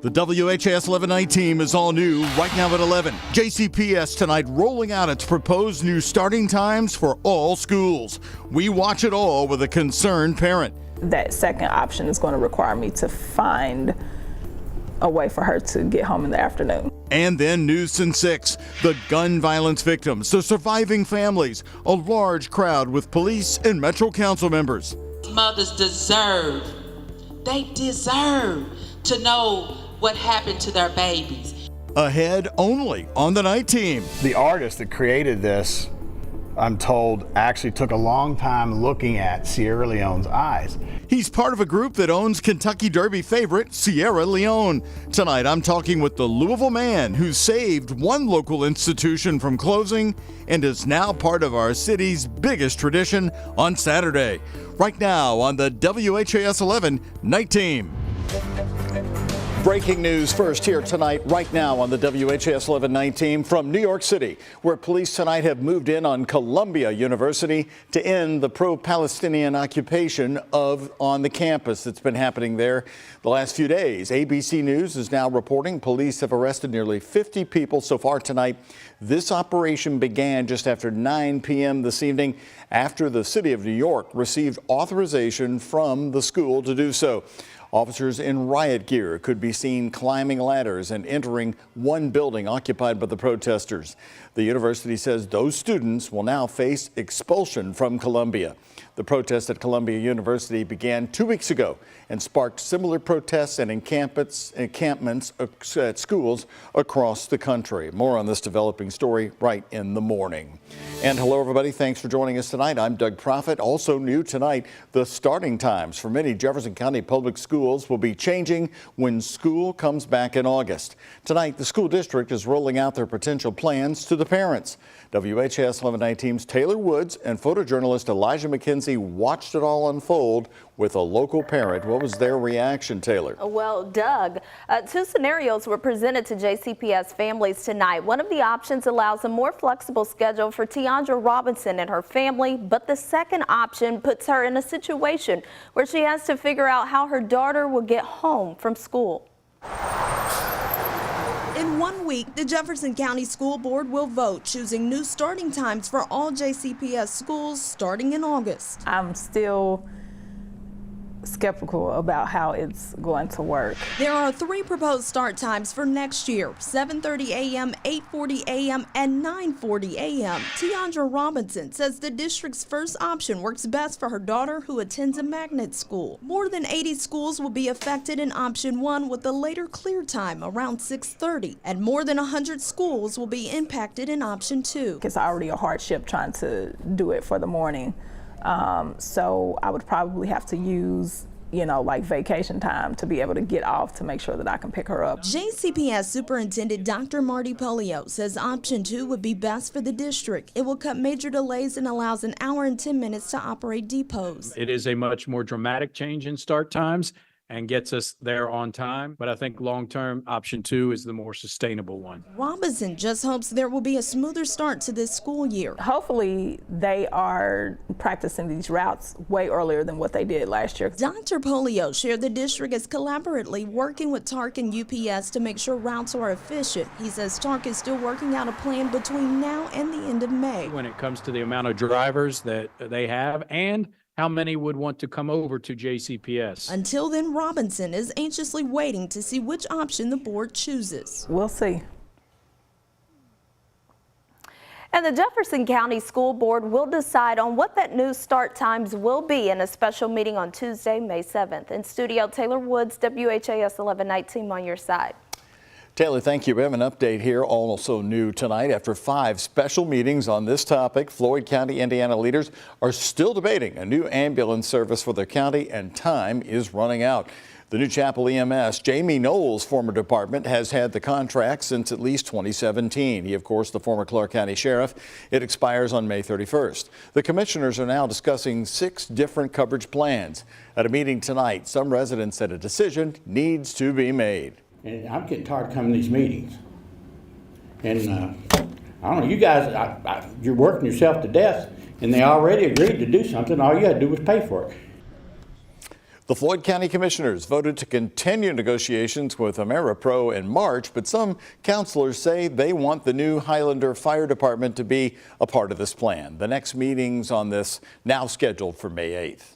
The WHAS11 night team is all new right now at 11. JCPS tonight rolling out its proposed new starting times for all schools. We watch it all with a concerned parent. That second option is going to require me to find a way for her to get home in the afternoon. And then news since 6, the gun violence victims, the surviving families, a large crowd with police and Metro Council members. Mothers deserve to know what happened to their babies. Ahead only on the night team. The artist that created this, I'm told, actually took a long time looking at Sierra Leone's eyes. He's part of a group that owns Kentucky Derby favorite Sierra Leone. Tonight, I'm talking with the Louisville man who saved one local institution from closing and is now part of our city's biggest tradition on Saturday. Right now on the WHAS 11 Night Team. Breaking news first here tonight, right now on the WHAS 11 night team from New York City, where police tonight have moved in on Columbia University to end the pro-Palestinian occupation on the campus that's been happening there the last few days. ABC News is now reporting police have arrested nearly 50 people so far tonight. This operation began just after 9 p.m. this evening after the city of New York received authorization from the school to do so. Officers in riot gear could be seen climbing ladders and entering one building occupied by the protesters. The university says those students will now face expulsion from Columbia. The protest at Columbia University began 2 weeks ago and sparked similar protests and encampments at schools across the country. More on this developing story right in the morning. And hello, everybody. Thanks for joining us tonight. I'm Doug Proffitt. Also new tonight, the starting times for many Jefferson County public schools will be changing when school comes back in August. Tonight, the school district is rolling out their potential plans to the parents. WHAS 11 night team's Taylor Woods and photojournalist Elijah McKenzie watched it all unfold with a local parent. What was their reaction, Taylor? Well, Doug, two scenarios were presented to JCPS families tonight. One of the options allows a more flexible schedule for Tiandra Robinson and her family, but the second option puts her in a situation where she has to figure out how her daughter will get home from school. In 1 week, the Jefferson County School Board will vote, choosing new starting times for all JCPS schools starting in August. I'm still skeptical about how it's going to work. There are 3 proposed start times for next year: 7:30 a.m., 8:40 a.m., and 9:40 a.m. Tiandra Robinson says the district's first option works best for her daughter, who attends a magnet school. More than 80 schools will be affected in option 1 with a later clear time around 6:30, and more than 100 schools will be impacted in option 2. It's already a hardship trying to do it for the morning. So I would probably have to use, like vacation time to be able to get off to make sure that I can pick her up. JCPS Superintendent Dr. Marty Polio says option 2 would be best for the district. It will cut major delays and allows an hour and 10 minutes to operate depots. It is a much more dramatic change in start times and gets us there on time. But I think long-term, option 2 is the more sustainable one. Robinson just hopes there will be a smoother start to this school year. Hopefully they are practicing these routes way earlier than what they did last year. Dr. Polio shared the district is collaboratively working with TARC and UPS to make sure routes are efficient. He says TARC is still working out a plan between now and the end of May. When it comes to the amount of drivers that they have and how many would want to come over to JCPS. Until then, Robinson is anxiously waiting to see which option the board chooses. We'll see. And the Jefferson County School Board will decide on what that new start times will be in a special meeting on Tuesday, May 7th. In studio, Taylor Woods, WHAS 11 night team on your side. Taylor, thank you. We have an update here, also new tonight. After 5 special meetings on this topic, Floyd County, Indiana leaders are still debating a new ambulance service for their county, and time is running out. The New Chapel EMS, Jamie Knowles' former department, has had the contract since at least 2017. He, of course, the former Clark County Sheriff. It expires on May 31st. The commissioners are now discussing 6 different coverage plans. At a meeting tonight, some residents said a decision needs to be made. And I'm getting tired of coming to these meetings. And I don't know, you guys, you're working yourself to death, and they already agreed to do something. All you got to do was pay for it. The Floyd County Commissioners voted to continue negotiations with AmeriPro in March, but some councilors say they want the new Highlander Fire Department to be a part of this plan. The next meeting's on this now scheduled for May 8th.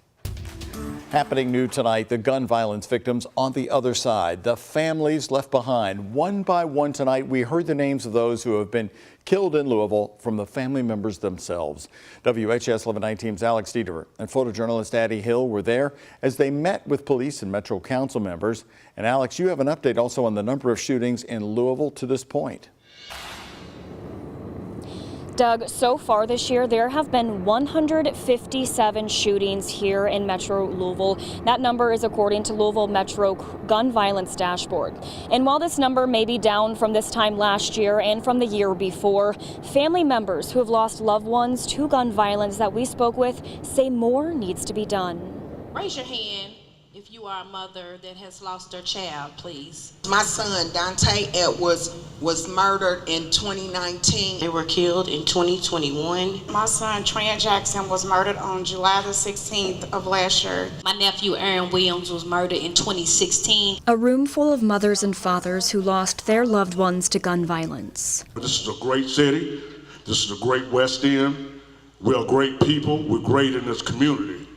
Happening new tonight, the gun violence victims on the other side, the families left behind. One by one tonight, we heard the names of those who have been killed in Louisville from the family members themselves. WHAS11 19's Alex Dederer and photojournalist Addie Hill were there as they met with police and Metro Council members. And Alex, you have an update also on the number of shootings in Louisville to this point. Doug, so far this year, there have been 157 shootings here in Metro Louisville. That number is according to Louisville Metro Gun Violence Dashboard. And while this number may be down from this time last year and from the year before, family members who have lost loved ones to gun violence that we spoke with say more needs to be done. Raise your hand if you are a mother that has lost their child, please. My son, Dante Edwards, was murdered in 2019. They were killed in 2021. My son, Trent Jackson, was murdered on July the 16th of last year. My nephew, Aaron Williams, was murdered in 2016. A room full of mothers and fathers who lost their loved ones to gun violence. This is a great city. This is a great West End. We're great people. We're great in this community.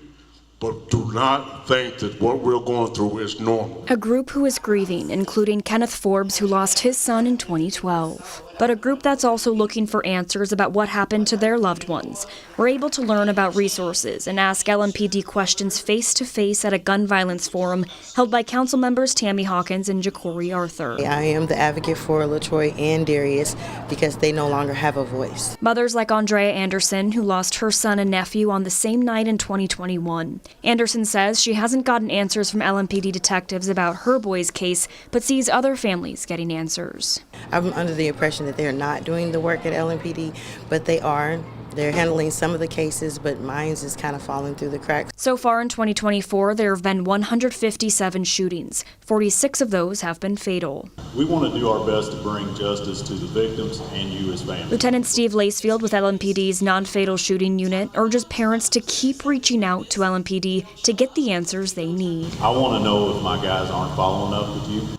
But do not think that what we're going through is normal. A group who is grieving, including Kenneth Forbes, who lost his son in 2012. But a group that's also looking for answers about what happened to their loved ones. We're able to learn about resources and ask LMPD questions face-to-face at a gun violence forum held by council members Tammy Hawkins and Ja'Cory Arthur. I am the advocate for LaTroy and Darius because they no longer have a voice. Mothers like Andrea Anderson, who lost her son and nephew on the same night in 2021. Anderson says she hasn't gotten answers from LMPD detectives about her boy's case, but sees other families getting answers. I'm under the impression that they're not doing the work at LMPD, but they are. They're handling some of the cases, but mine's is kind of falling through the cracks. So far in 2024, there have been 157 shootings. 46 of those have been fatal. We want to do our best to bring justice to the victims and you as families. Lieutenant Steve Lacefield with LMPD's non-fatal shooting unit urges parents to keep reaching out to LMPD to get the answers they need. I want to know if my guys aren't following up with you.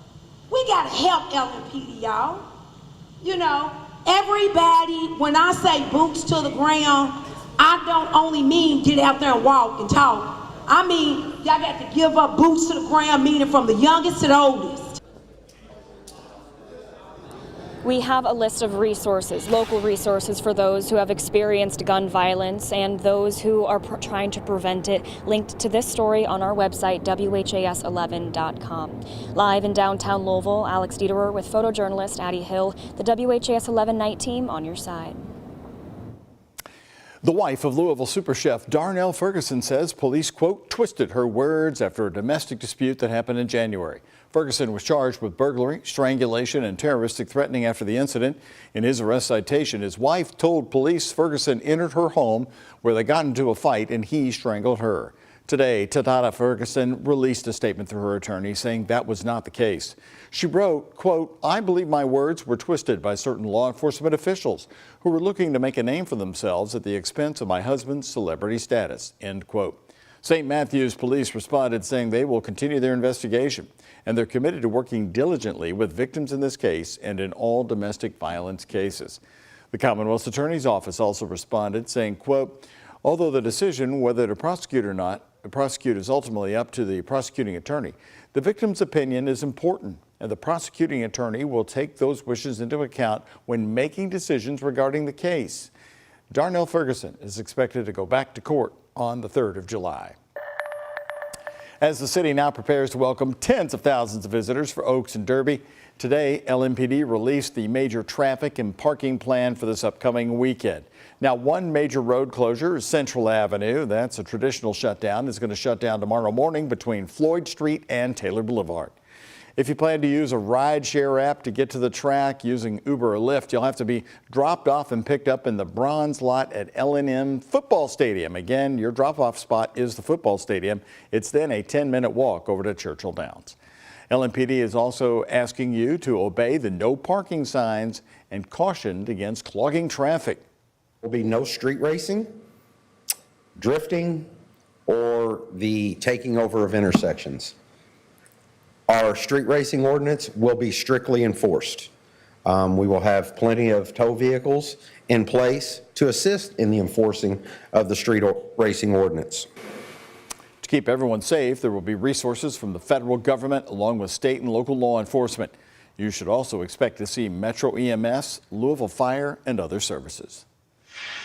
We got to help LMPD, y'all. You know, everybody, when I say boots to the ground, I don't only mean get out there and walk and talk. I mean, y'all got to give up boots to the ground, meaning from the youngest to the oldest. We have a list of resources, local resources for those who have experienced gun violence and those who are trying to prevent it, linked to this story on our website, WHAS11.com. Live in downtown Louisville, Alex Dederer with photojournalist Addie Hill, the WHAS 11 Night Team on your side. The wife of Louisville super chef Darnell Ferguson says police, quote, twisted her words after a domestic dispute that happened in January. Ferguson was charged with burglary, strangulation, and terroristic threatening after the incident. In his arrest citation, his wife told police Ferguson entered her home where they got into a fight and he strangled her. Today, Tadada Ferguson released a statement through her attorney saying that was not the case. She wrote, quote, I believe my words were twisted by certain law enforcement officials who were looking to make a name for themselves at the expense of my husband's celebrity status, end quote. St. Matthews police responded saying they will continue their investigation and they're committed to working diligently with victims in this case and in all domestic violence cases. The Commonwealth's Attorney's Office also responded saying, quote, although the decision whether to prosecute or not prosecute is ultimately up to the prosecuting attorney, the victim's opinion is important and the prosecuting attorney will take those wishes into account when making decisions regarding the case. Darnell Ferguson is expected to go back to court on the 3rd of July. As the city now prepares to welcome tens of thousands of visitors for Oaks and Derby, today LMPD released the major traffic and parking plan for this upcoming weekend. Now, one major road closure is Central Avenue. That's a traditional shutdown. It's going to shut down tomorrow morning between Floyd Street and Taylor Boulevard. If you plan to use a ride-share app to get to the track using Uber or Lyft, you'll have to be dropped off and picked up in the bronze lot at L&M Football Stadium. Again, your drop-off spot is the football stadium. It's then a 10-minute walk over to Churchill Downs. LMPD is also asking you to obey the no parking signs and cautioned against clogging traffic. There will be no street racing, drifting, or the taking over of intersections. Our street racing ordinance will be strictly enforced. We will have plenty of tow vehicles in place to assist in the enforcing of the street racing ordinance. To keep everyone safe, there will be resources from the federal government along with state and local law enforcement. You should also expect to see Metro EMS, Louisville Fire, and other services.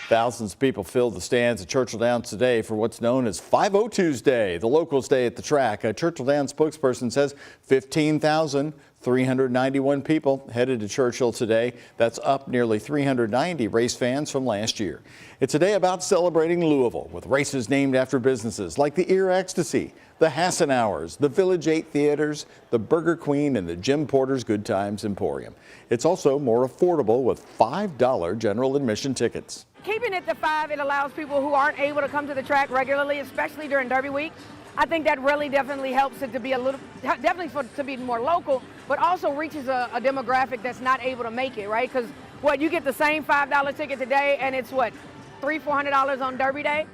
Thousands of people filled the stands at Churchill Downs today for what's known as 5-0 Tuesday, the locals' day at the track. A Churchill Downs spokesperson says 15,391 people headed to Churchill today. That's up nearly 390 race fans from last year. It's a day about celebrating Louisville with races named after businesses like the Ear Ecstasy, the Hassan Hours, the Village 8 Theaters, the Burger Queen, and the Jim Porter's Good Times Emporium. It's also more affordable with $5 general admission tickets. Keeping it to 5, it allows people who aren't able to come to the track regularly, especially during Derby week. I think that really definitely helps it to be to be more local, but also reaches a demographic that's not able to make it, right? Because you get the same $5 ticket today, and it's $300-400 on Derby day.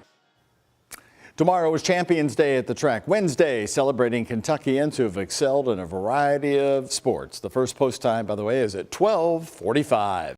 Tomorrow is Champions Day at the track. Wednesday, celebrating Kentuckians who have excelled in a variety of sports. The first post time, by the way, is at 12:45.